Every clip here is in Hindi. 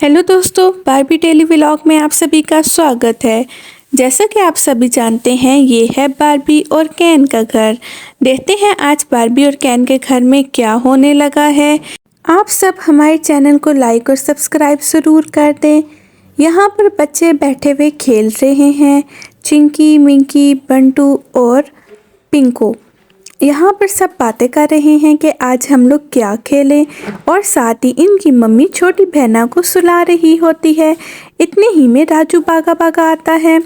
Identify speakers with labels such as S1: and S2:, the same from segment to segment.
S1: हेलो दोस्तों, बारबी डेली व्लॉग में आप सभी का स्वागत है। जैसा कि आप सभी जानते हैं, ये है बारबी और केन का घर। देखते हैं आज बारबी और केन के घर में क्या होने लगा है। आप सब हमारे चैनल को लाइक और सब्सक्राइब ज़रूर कर दें। यहाँ पर बच्चे बैठे हुए खेल रहे हैं, चिंकी, मिंकी, बंटू और पिंकू। यहाँ पर सब बातें कर रहे हैं कि आज हम लोग क्या खेलें, और साथ ही इनकी मम्मी छोटी बहना को सुला रही होती है। इतने ही में राजू भागा भागा आता है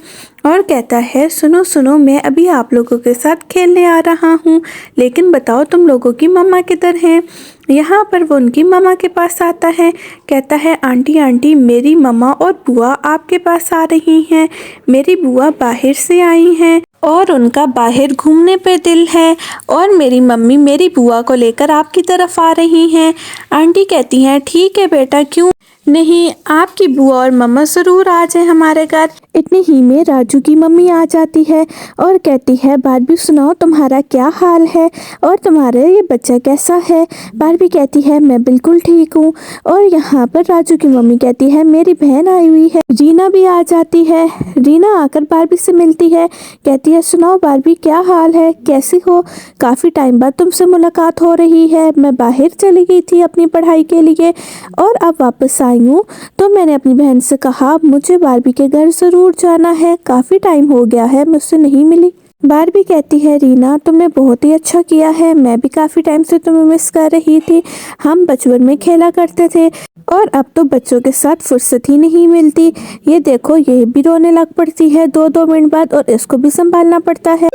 S1: और कहता है, सुनो सुनो, मैं अभी आप लोगों के साथ खेलने आ रहा हूँ, लेकिन बताओ तुम लोगों की मम्मा किधर हैं। यहाँ पर वो उनकी मम्मा के पास आता है, कहता है, आंटी आंटी, मेरी मम्मा और बुआ आपके पास आ रही हैं। मेरी बुआ बाहर से आई हैं और उनका बाहर घूमने पे दिल है, और मेरी मम्मी मेरी बुआ को लेकर आपकी तरफ आ रही हैं। आंटी कहती हैं, ठीक है बेटा, क्यों नहीं, आपकी बुआ और मम्मा ज़रूर आ जाए हमारे घर। इतने ही में राजू की मम्मी आ जाती है और कहती है, बारबी सुनाओ, तुम्हारा क्या हाल है और तुम्हारा ये बच्चा कैसा है। बारबी कहती है, मैं बिल्कुल ठीक हूँ। और यहाँ पर राजू की मम्मी कहती है, मेरी बहन आई हुई है। रीना भी आ जाती है। रीना आकर बारबी से मिलती है, कहती है, सुनाओ बारबी, क्या हाल है, कैसी हो, काफ़ी टाइम बाद तुमसे मुलाकात हो रही है। मैं बाहर चली गई थी अपनी पढ़ाई के लिए और अब वापस आई हूँ, तो मैंने अपनी बहन से कहा मुझे बारबी के घर ज़रूर जाना है, काफ़ी टाइम हो गया है मुझसे नहीं मिली। बारबी कहती है, रीना तुमने बहुत ही अच्छा किया है, मैं भी काफ़ी टाइम से तुम्हें मिस कर रही थी। हम बचपन में खेला करते थे और अब तो बच्चों के साथ फुर्सत ही नहीं मिलती। ये देखो, ये भी रोने लग पड़ती है 2-2 मिनट बाद, और इसको भी संभालना पड़ता है।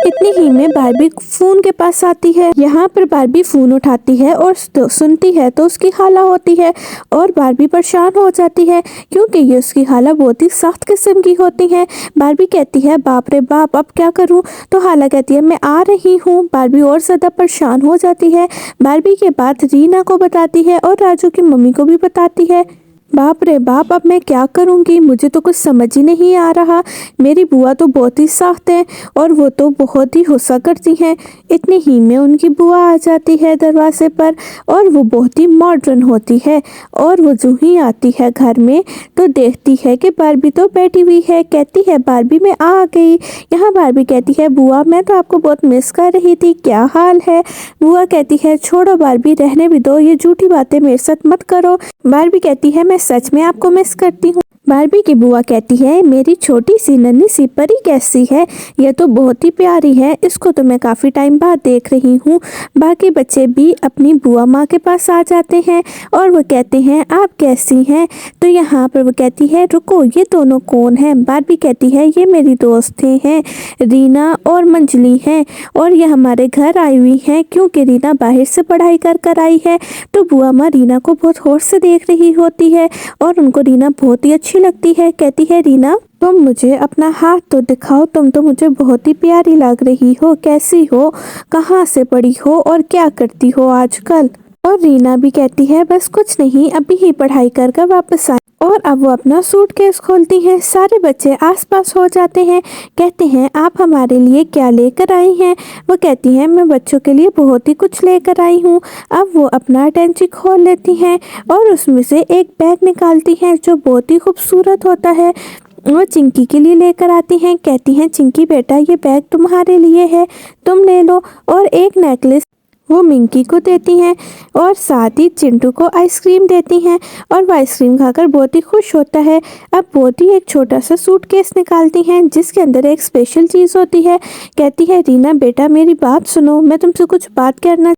S1: इतनी ही में बारबी फोन के पास आती है। यहाँ पर बारबी फोन उठाती है और सुनती है तो उसकी खाला होती है, और बारबी परेशान हो जाती है क्योंकि ये उसकी खाला बहुत ही सख्त किस्म की होती है। बारबी कहती है, बाप रे बाप, अब क्या करूँ। तो खाला कहती है, मैं आ रही हूँ। बारबी और ज़्यादा परेशान हो जाती है। बारबी के बाद रीना को बताती है और राजू की मम्मी को भी बताती है। बाप रे बाप, अब मैं क्या करूँगी, मुझे तो कुछ समझ ही नहीं आ रहा। मेरी बुआ तो बहुत ही सख्त है और वो तो बहुत ही गुस्सा करती हैं। इतनी ही में उनकी बुआ आ जाती है दरवाजे पर, और वो बहुत ही मॉडर्न होती है। और वो जो ही आती है घर में तो देखती है कि बारबी तो बैठी हुई है। कहती है, बारबी मैं आ गई। यहाँ बारबी कहती है, बुआ मैं तो आपको बहुत मिस कर रही थी, क्या हाल है। बुआ कहती है, छोड़ो बारबी, रहने भी दो, ये झूठी बातें मेरे साथ मत करो। बारबी कहती है, मैं सच में आपको मिस करती हूँ। बारबी की बुआ कहती है, मेरी छोटी सी नन्ही सी परी कैसी है, यह तो बहुत ही प्यारी है, इसको तो मैं काफ़ी टाइम बाद देख रही हूँ। बाकी बच्चे भी अपनी बुआ माँ के पास आ जाते हैं और वो कहते हैं, आप कैसी हैं। तो यहाँ पर वो कहती है, रुको, ये दोनों कौन हैं। बारबी कहती है, ये मेरी दोस्तें हैं, रीना और मंजली हैं, और ये हमारे घर आई हुई हैं क्योंकि रीना बाहर से पढ़ाई कर कर आई है। तो बुआ माँ रीना को बहुत गौर से देख रही होती है और उनको रीना बहुत ही अच्छी लगती है। कहती है, रीना तुम मुझे अपना हाथ तो दिखाओ, तुम तो मुझे बहुत ही प्यारी लग रही हो, कैसी हो, कहाँ से पढ़ी हो और क्या करती हो आजकल। और रीना भी कहती है, बस कुछ नहीं, अभी ही पढ़ाई कर कर वापस आई। और अब वो अपना सूटकेस खोलती हैं। सारे बच्चे आसपास हो जाते हैं। कहते हैं, आप हमारे लिए क्या लेकर आई हैं। वो कहती हैं, मैं बच्चों के लिए बहुत ही कुछ लेकर आई हूँ। अब वो अपना टेंची खोल लेती हैं और उसमें से एक बैग निकालती हैं जो बहुत ही खूबसूरत होता है। वो चिंकी के लिए लेकर आती हैं। कहती हैं, चिंकी बेटा, ये बैग तुम्हारे लिए है, तुम ले लो। और एक नेकलेस वो मिंकी को देती हैं और साथ ही चिंटू को आइसक्रीम देती हैं, और वो आइसक्रीम खाकर बहुत ही खुश होता है। अब बहुत ही एक छोटा सा सूटकेस निकालती हैं जिसके अंदर एक स्पेशल चीज़ होती है। कहती है, रीना बेटा, मेरी बात सुनो, मैं तुमसे कुछ बात करना।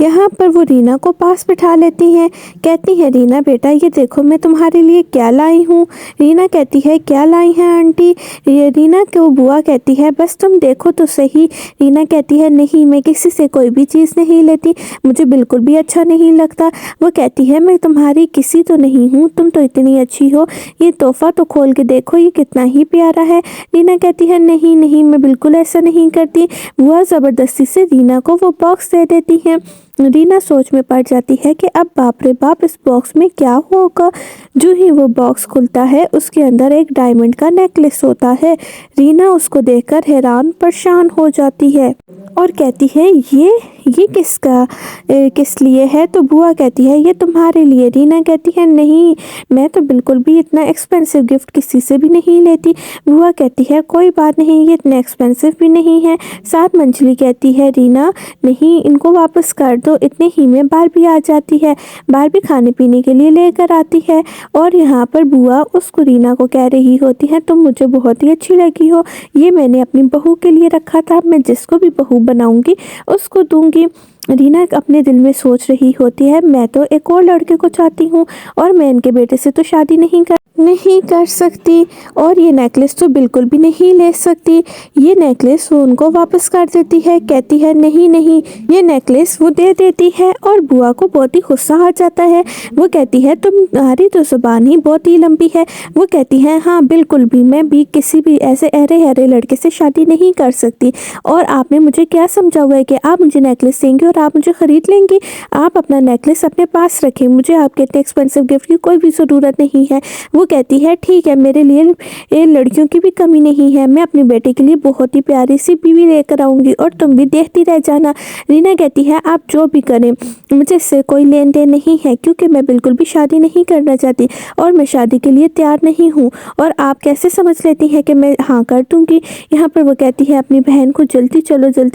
S1: यहाँ पर वो रीना को पास बिठा लेती हैं। कहती है, रीना बेटा, ये देखो मैं तुम्हारे लिए क्या लाई हूँ। रीना कहती है, क्या लाई हैं आंटी। ये रीना को बुआ कहती है, बस तुम देखो तो सही। रीना कहती है, नहीं, मैं किसी से कोई भी चीज़ नहीं लेती, मुझे बिल्कुल भी अच्छा नहीं लगता। वो कहती है, मैं तुम्हारी किसी तो नहीं हूँ, तुम तो इतनी अच्छी हो, ये तोहफा तो खोल के देखो, ये कितना ही प्यारा है। रीना कहती है, नहीं नहीं, मैं बिल्कुल ऐसा नहीं करती। बुआ ज़बरदस्ती से रीना को वो बॉक्स दे देती है। रीना सोच में पड़ जाती है कि अब बाप रे बाप इस बॉक्स में क्या होगा। जो ही वो बॉक्स खुलता है उसके अंदर एक डायमंड का नेकलेस होता है। रीना उसको देखकर हैरान परेशान हो जाती है और कहती है ये किस लिए है। तो बुआ कहती है ये तुम्हारे लिए। रीना कहती है नहीं, मैं तो बिल्कुल भी इतना एक्सपेंसिव गिफ्ट किसी से भी नहीं लेती। बुआ कहती है कोई बात नहीं, ये इतना एक्सपेंसिव भी नहीं है। साथ मंजली कहती है रीना नहीं, इनको वापस कर दो। इतने ही में बारबी आ जाती है। बारबी खाने पीने के लिए लेकर आती है और यहाँ पर बुआ उसको रीना को कह रही होती है तुम मुझे बहुत ही अच्छी लगी हो, ये मैंने अपनी बहू के लिए रखा था, मैं जिसको भी बहू बनाऊंगी उसको दूंगी। रीना अपने दिल में सोच रही होती है मैं तो एक और लड़के को चाहती हूँ और मैं इनके बेटे से तो शादी नहीं कर सकती और ये नेकलेस तो बिल्कुल भी नहीं ले सकती। ये नेकलेस वो उनको वापस कर देती है, कहती है नहीं नहीं, ये नेकलेस वो दे देती है और बुआ को बहुत ही गुस्सा आ जाता है। वो कहती है तुम्हारी तो जुबान ही बहुत ही लंबी है। वो कहती है हाँ बिल्कुल भी, मैं भी किसी भी ऐसे अरे लड़के से शादी नहीं कर सकती। और आपने मुझे क्या समझा हुआ है कि आप मुझे नेकलेस देंगे और आप मुझे खरीद लेंगी। आप अपना नेकलेस अपने पास रखें, मुझे आपके इतने एक्सपेंसिव गिफ्ट की कोई भी ज़रूरत नहीं है। वो कहती है ठीक है, मेरे लिए ये लड़कियों की भी कमी नहीं है, मैं अपने बेटे के लिए बहुत ही प्यारी सी बीवी लेकर आऊँगी और तुम भी देखती रह जाना। रीना कहती है आप जो भी करें मुझे इससे कोई लेन देन नहीं है, क्योंकि मैं बिल्कुल भी शादी नहीं करना चाहती और मैं शादी के लिए तैयार नहीं हूँ। और आप कैसे समझ लेती हैं कि मैं हाँ कर दूँगी। यहाँ पर वो कहती है अपनी बहन को जल्दी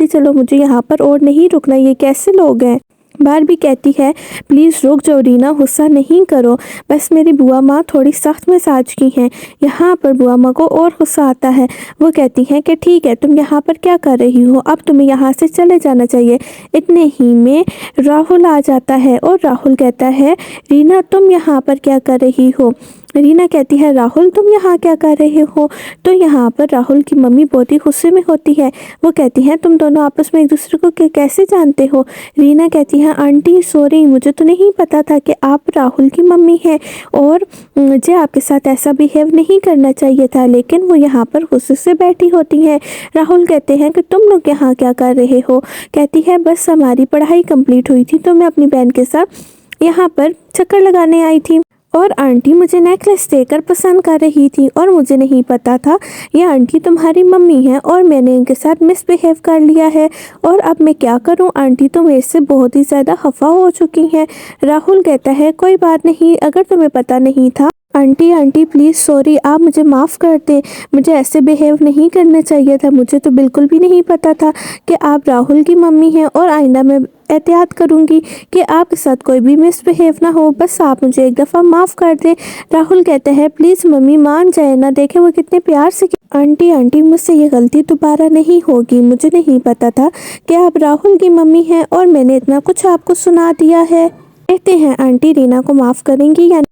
S1: चलो, मुझे यहाँ पर और नहीं रुकना, ये कैसे लोग हैं। बारबी कहती है प्लीज़ रुक जाओ रीना, गुस्सा नहीं करो, बस मेरी बुआ माँ थोड़ी सख्त मिजाज की हैं। यहाँ पर बुआ माँ को और गुस्सा आता है। वो कहती हैं कि ठीक है तुम यहाँ पर क्या कर रही हो, अब तुम्हें यहाँ से चले जाना चाहिए। इतने ही में राहुल आ जाता है और राहुल कहता है रीना तुम यहाँ पर क्या कर रही हो। रीना कहती है राहुल तुम यहाँ क्या कर रहे हो। तो यहाँ पर राहुल की मम्मी बहुत ही गुस्से में होती है। वो कहती हैं तुम दोनों आपस में एक दूसरे को कैसे जानते हो। रीना कहती है आंटी सॉरी, मुझे तो नहीं पता था कि आप राहुल की मम्मी हैं और मुझे आपके साथ ऐसा बिहेव नहीं करना चाहिए था। लेकिन वो यहाँ पर गुस्से से बैठी होती हैं। राहुल कहते हैं कि तुम लोग यहाँ क्या कर रहे हो। कहती है बस हमारी पढ़ाई कंप्लीट हुई थी तो मैं अपनी बहन के साथ यहाँ पर चक्कर लगाने आई थी और आंटी मुझे नेकलेस देकर पसंद कर रही थी और मुझे नहीं पता था ये आंटी तुम्हारी मम्मी है और मैंने इनके साथ मिसबिहेव कर लिया है और अब मैं क्या करूं। आंटी तो मेरे से बहुत ही ज़्यादा खफा हो चुकी हैं। राहुल कहता है कोई बात नहीं, अगर तुम्हें पता नहीं था आंटी प्लीज़ सॉरी, आप मुझे माफ़ कर दें, मुझे ऐसे बिहेव नहीं करना चाहिए था, मुझे तो बिल्कुल भी नहीं पता था कि आप राहुल की मम्मी हैं और आइंदा मैं एहतियात करूंगी कि आपके साथ कोई भी मिसबिहेव ना हो, बस आप मुझे एक दफ़ा माफ़ कर दें। राहुल कहता है प्लीज़ मम्मी मान जाए ना, देखे वो कितने प्यार से। आंटी मुझसे ये गलती दोबारा नहीं होगी, मुझे नहीं पता था कि आप राहुल की मम्मी हैं और मैंने इतना कुछ आपको सुना दिया है। कहते हैं आंटी रीना को माफ़ करेंगी या